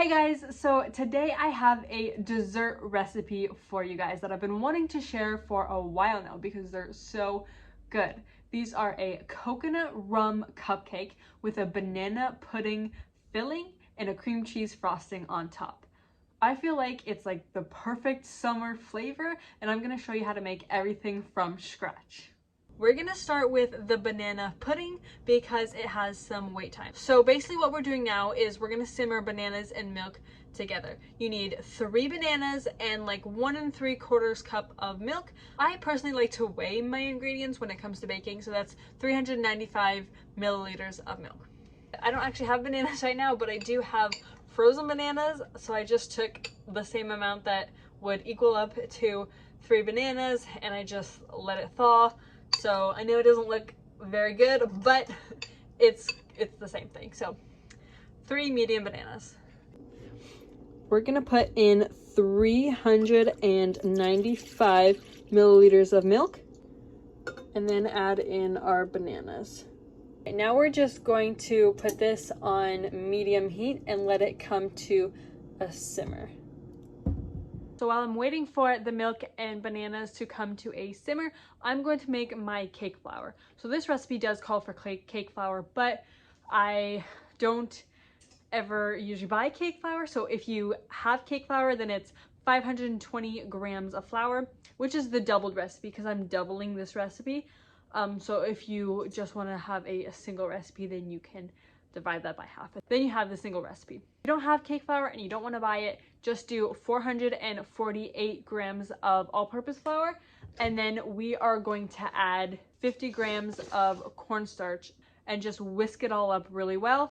Hey guys, so today I have a dessert recipe for you guys that I've been wanting to share for a while now because they're so good. These are a coconut rum cupcake with a banana pudding filling and a cream cheese frosting on top. I feel like it's like the perfect summer flavor, and I'm gonna show you how to make everything from scratch. We're gonna start with the banana pudding because it has some wait time. So basically what we're doing now is we're gonna simmer bananas and milk together. You need 3 bananas and like 1 3/4 cup of milk. I personally like to weigh my ingredients when it comes to baking, so that's 395 milliliters of milk. I don't actually have bananas right now, but I do have frozen bananas, so I just took the same amount that would equal up to 3 bananas and I just let it thaw. So I know it doesn't look very good, but it's the same thing. So 3 medium bananas. We're gonna put in 395 milliliters of milk and then add in our bananas. Right, now we're just going to put this on medium heat and let it come to a simmer. So while I'm waiting for the milk and bananas to come to a simmer, I'm going to make my cake flour. So this recipe does call for cake flour, but I don't ever usually buy cake flour. So if you have cake flour, then it's 520 grams of flour, which is the doubled recipe because I'm doubling this recipe. So if you just want to have a single recipe, then you can divide that by half. Then you have the single recipe. If you don't have cake flour and you don't want to buy it, just do 448 grams of all-purpose flour, and then we are going to add 50 grams of cornstarch and just whisk it all up really well.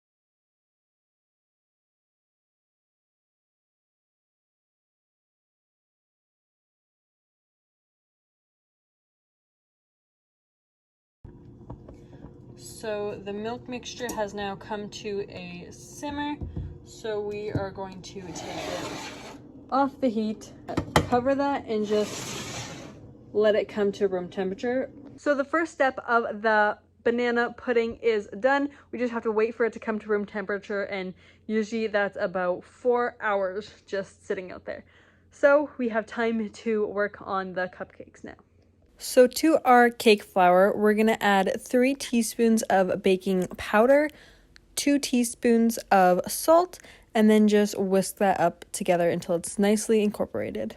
So the milk mixture has now come to a simmer, so we are going to take it off the heat, cover that, and just let it come to room temperature. So the first step of the banana pudding is done. We just have to wait for it to come to room temperature, and usually that's about 4 hours just sitting out there. So we have time to work on the cupcakes now. So to our cake flour, we're going to add 3 teaspoons of baking powder, 2 teaspoons of salt, and then just whisk that up together until it's nicely incorporated.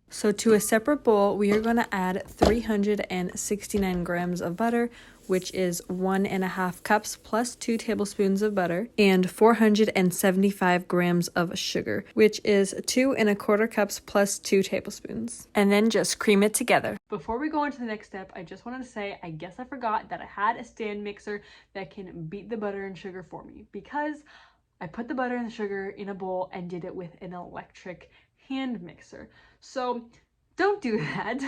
So to a separate bowl, we are going to add 369 grams of butter, which is 1.5 cups plus 2 tablespoons of butter, and 475 grams of sugar, which is 2.25 cups plus 2 tablespoons. And then just cream it together. Before we go on to the next step, I just wanted to say, I guess I forgot that I had a stand mixer that can beat the butter and sugar for me, because I put the butter and the sugar in a bowl and did it with an electric hand mixer. So don't do that.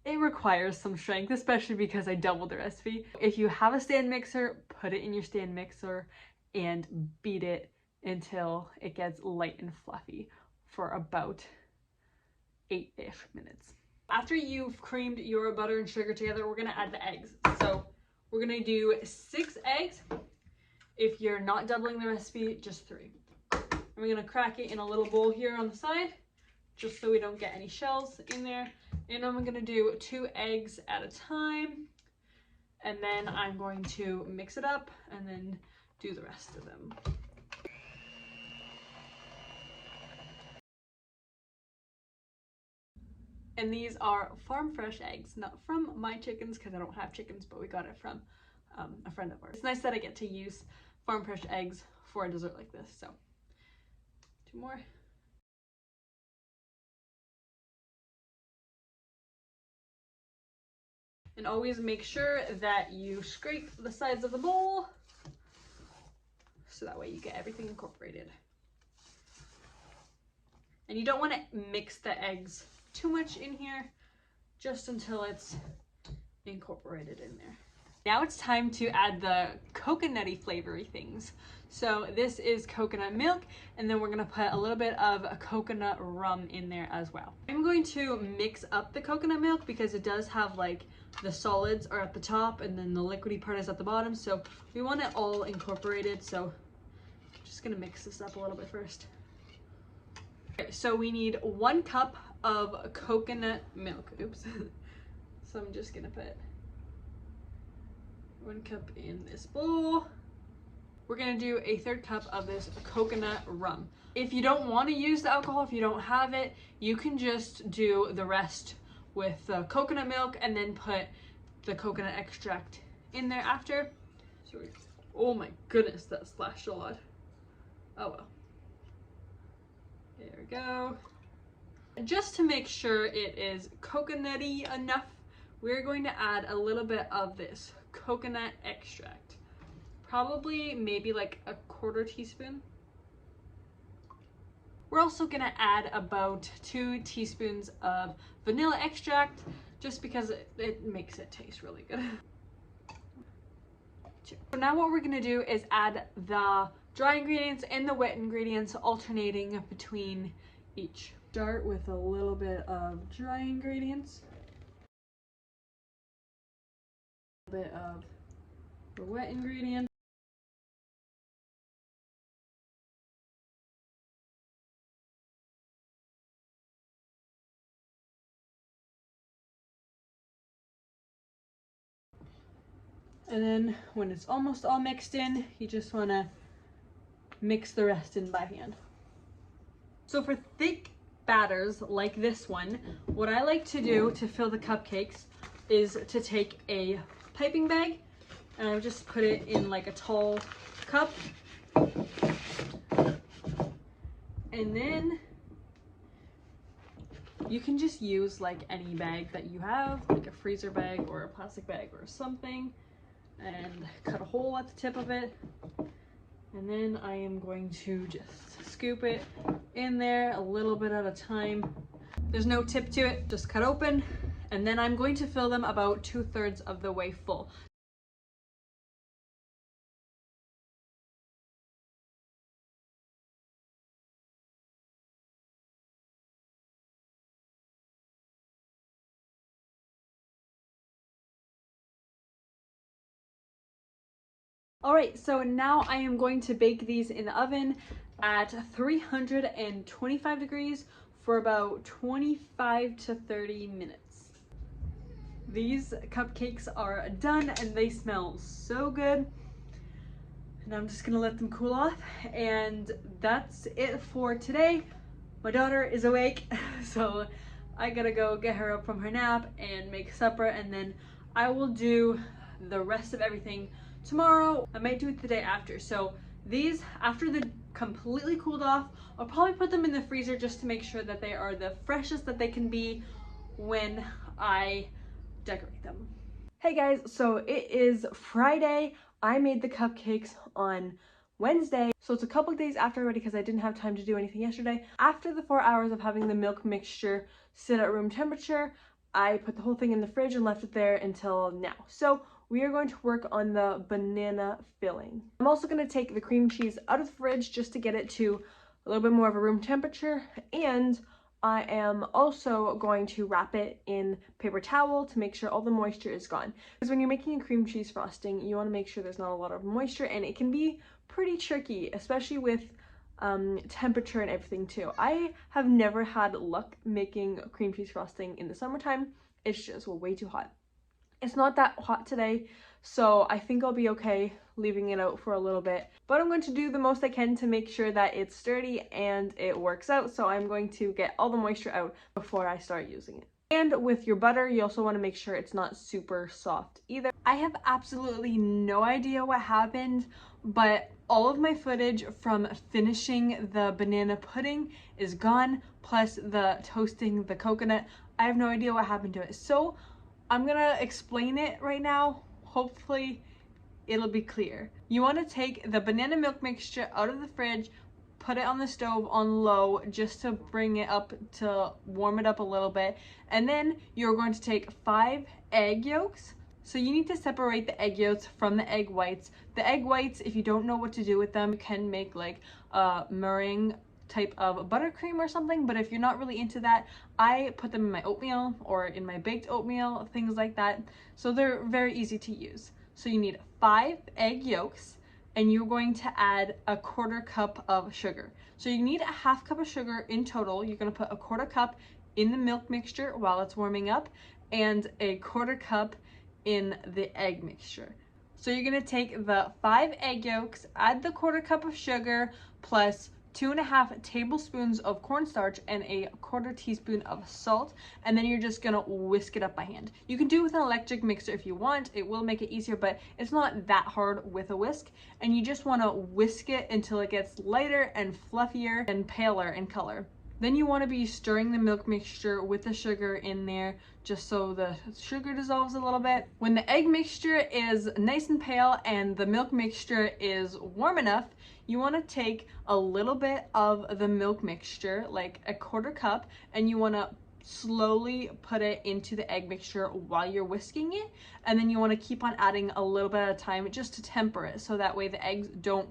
It requires some strength, especially because I doubled the recipe. If you have a stand mixer, put it in your stand mixer and beat it until it gets light and fluffy for about 8-ish minutes. After you've creamed your butter and sugar together, we're gonna add the eggs. So we're gonna do 6 eggs. If you're not doubling the recipe, just 3. I'm gonna crack it in a little bowl here on the side, just so we don't get any shells in there. And I'm gonna do 2 eggs at a time. And then I'm going to mix it up and then do the rest of them. And these are farm fresh eggs, not from my chickens because I don't have chickens, but we got it from a friend of ours. It's nice that I get to use farm fresh eggs for a dessert like this. So 2 more. And always make sure that you scrape the sides of the bowl so that way you get everything incorporated. And you don't want to mix the eggs too much in here, just until it's incorporated in there. Now it's time to add the coconutty flavory things. So this is coconut milk, and then we're gonna put a little bit of a coconut rum in there as well. I'm going to mix up the coconut milk because it does have like the solids are at the top and then the liquidy part is at the bottom. So we want it all incorporated. So just just gonna mix this up a little bit first. Okay, so we need 1 cup of coconut milk. Oops. So I'm just gonna put 1 cup in this bowl. We're gonna do a 1/3 cup of this coconut rum. If you don't want to use the alcohol, if you don't have it, you can just do the rest with the coconut milk and then put the coconut extract in there after. So oh my goodness, that splashed a lot. Oh well. There we go. Just to make sure it is coconutty enough, we're going to add a little bit of this coconut extract. Probably maybe like a 1/4 teaspoon. We're also gonna add about 2 teaspoons of vanilla extract just because it makes it taste really good. So now what we're gonna do is add the dry ingredients and the wet ingredients, alternating between each. Start with a little bit of dry ingredients, a bit of the wet ingredients. And then when it's almost all mixed in, you just want to mix the rest in by hand. So for thick batters like this one, what I like to do to fill the cupcakes is to take a piping bag and I just put it in like a tall cup. And then you can just use like any bag that you have, like a freezer bag or a plastic bag or something, and cut a hole at the tip of it. And then I am going to just scoop it in there a little bit at a time. There's no tip to it, just cut open. And then I'm going to fill them about 2/3 of the way full. All right, so now I am going to bake these in the oven at 325 degrees for about 25 to 30 minutes. These cupcakes are done and they smell so good. And I'm just gonna let them cool off, and that's it for today. My daughter is awake, so I gotta go get her up from her nap and make supper, and then I will do the rest of everything tomorrow. I might do it the day after. So these, after they're completely cooled off, I'll probably put them in the freezer just to make sure that they are the freshest that they can be when I decorate them. Hey guys, so it is Friday. I made the cupcakes on Wednesday, so it's a couple of days after already because I didn't have time to do anything yesterday. After the 4 hours of having the milk mixture sit at room temperature, I put the whole thing in the fridge and left it there until now. So we are going to work on the banana filling. I'm also going to take the cream cheese out of the fridge just to get it to a little bit more of a room temperature, and I am also going to wrap it in paper towel to make sure all the moisture is gone. Because when you're making a cream cheese frosting, you want to make sure there's not a lot of moisture, and it can be pretty tricky, especially with temperature and everything too. I have never had luck making cream cheese frosting in the summertime. It's just way too hot. It's not that hot today, so I think I'll be okay leaving it out for a little bit. But I'm going to do the most I can to make sure that it's sturdy and it works out, so I'm going to get all the moisture out before I start using it. And with your butter, you also want to make sure it's not super soft either. I have absolutely no idea what happened, but all of my footage from finishing the banana pudding is gone, plus the toasting the coconut. I have no idea what happened to it. So I'm gonna explain it right now. Hopefully it'll be clear. You want to take the banana milk mixture out of the fridge, put it on the stove on low just to bring it up, to warm it up a little bit, and then you're going to take 5 egg yolks. So you need to separate the egg yolks from the egg whites. The egg whites, if you don't know what to do with them, you can make like a meringue type of buttercream or something, but if you're not really into that, I put them in my oatmeal or in my baked oatmeal, things like that. So they're very easy to use. So you need 5 egg yolks, and you're going to add a 1/4 cup of sugar. So you need a 1/2 cup of sugar in total. You're going to put a 1/4 cup in the milk mixture while it's warming up and a 1/4 cup in the egg mixture. So you're going to take the 5 egg yolks, add the 1/4 cup of sugar plus 2.5 tablespoons of cornstarch and a 1/4 teaspoon of salt, and then you're just gonna whisk it up by hand. You can do it with an electric mixer if you want. It will make it easier, but it's not that hard with a whisk. And you just want to whisk it until it gets lighter and fluffier and paler in color. Then you want to be stirring the milk mixture with the sugar in there just so the sugar dissolves a little bit. When the egg mixture is nice and pale and the milk mixture is warm enough, you want to take a little bit of the milk mixture, like a 1/4 cup, and you want to slowly put it into the egg mixture while you're whisking it. And then you want to keep on adding a little bit at a time just to temper it, so that way the eggs don't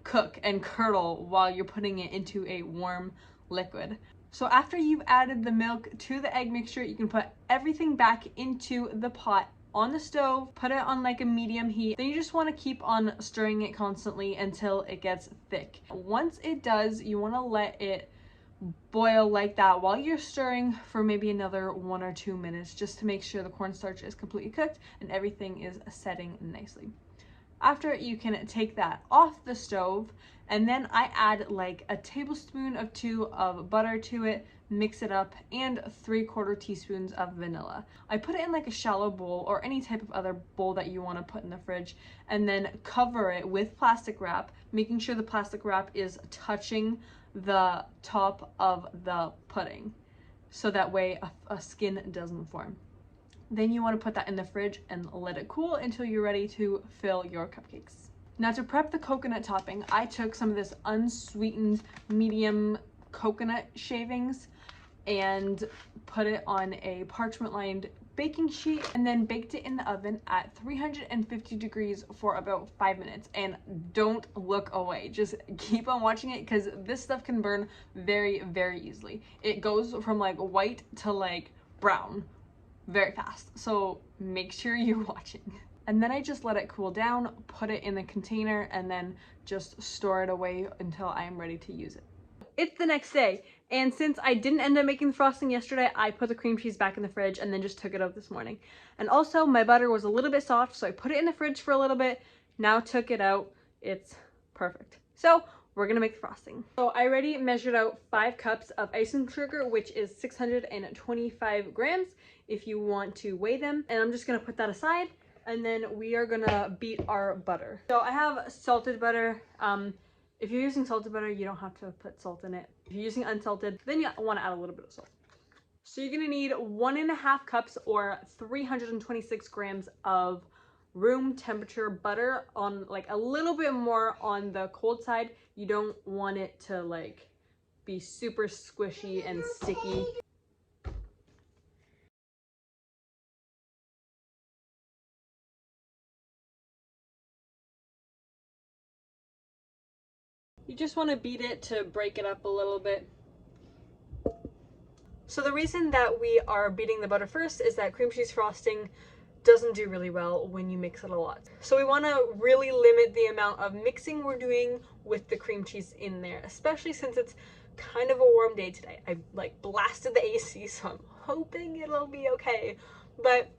cook and curdle while you're putting it into a warm liquid. So after you've added the milk to the egg mixture, you can put everything back into the pot on the stove, put it on like a medium heat. Then you just want to keep on stirring it constantly until it gets thick. Once it does, you want to let it boil like that while you're stirring for maybe another 1 or 2 minutes, just to make sure the cornstarch is completely cooked and everything is setting nicely. After, you can take that off the stove, and then I add like a tablespoon or 2 of butter to it, mix it up, and 3/4 teaspoons of vanilla. I put it in like a shallow bowl or any type of other bowl that you want to put in the fridge, and then cover it with plastic wrap, making sure the plastic wrap is touching the top of the pudding, so that way a skin doesn't form. Then you want to put that in the fridge and let it cool until you're ready to fill your cupcakes. Now, to prep the coconut topping, I took some of this unsweetened medium coconut shavings and put it on a parchment lined baking sheet, and then baked it in the oven at 350 degrees for about 5 minutes. And don't look away, just keep on watching it, because this stuff can burn very, very easily. It goes from like white to like brown very fast, so make sure you're watching. And then I just let it cool down, put it in the container, and then just store it away until I am ready to use it. It's the next day, and since I didn't end up making the frosting yesterday, I put the cream cheese back in the fridge and then just took it out this morning. And also, my butter was a little bit soft, so I put it in the fridge for a little bit, now took it out. It's perfect. So we're gonna make the frosting. So I already measured out 5 cups of icing sugar, which is 625 grams if you want to weigh them. And I'm just gonna put that aside, and then we are gonna beat our butter. So I have salted butter. If you're using salted butter, you don't have to put salt in it. If you're using unsalted, then you want to add a little bit of salt. So you're gonna need 1.5 cups or 326 grams of room temperature butter, on like a little bit more on the cold side. You don't want it to like be super squishy and sticky. You just want to beat it to break it up a little bit. So the reason that we are beating the butter first is that cream cheese frosting doesn't do really well when you mix it a lot. So we want to really limit the amount of mixing we're doing with the cream cheese in there, especially since it's kind of a warm day today. I like blasted the AC, so I'm hoping it'll be okay. But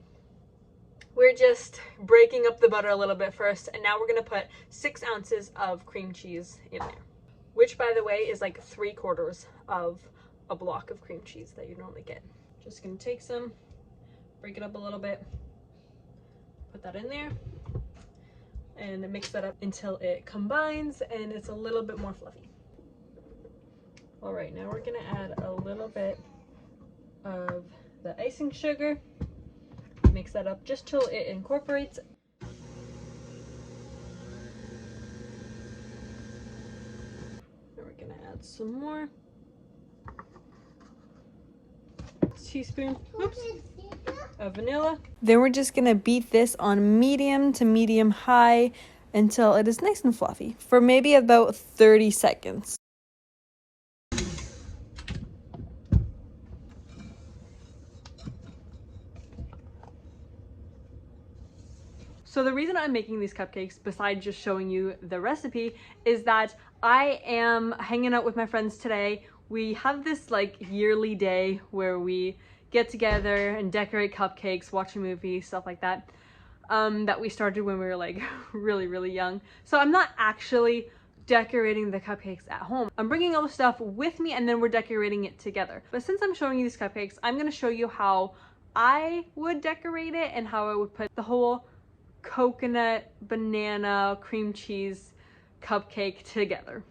we're just breaking up the butter a little bit first, and now we're gonna put 6 ounces of cream cheese in there, which, by the way, is like 3/4 of a block of cream cheese that you normally get. Just gonna take some, break it up a little bit, put that in there, and mix that up until it combines and it's a little bit more fluffy. All right, now we're gonna add a little bit of the icing sugar. Mix that up just till it incorporates. And we're gonna add some more. Teaspoon, oops, of vanilla. Then we're just gonna beat this on medium to medium high until it is nice and fluffy for maybe about 30 seconds. So the reason I'm making these cupcakes, besides just showing you the recipe, is that I am hanging out with my friends today. We have this like yearly day where we get together and decorate cupcakes, watch a movie, stuff like that, that we started when we were like really young. So I'm not actually decorating the cupcakes at home. I'm bringing all the stuff with me and then we're decorating it together. But since I'm showing you these cupcakes, I'm gonna show you how I would decorate it and how I would put the whole coconut, banana, cream cheese cupcake together.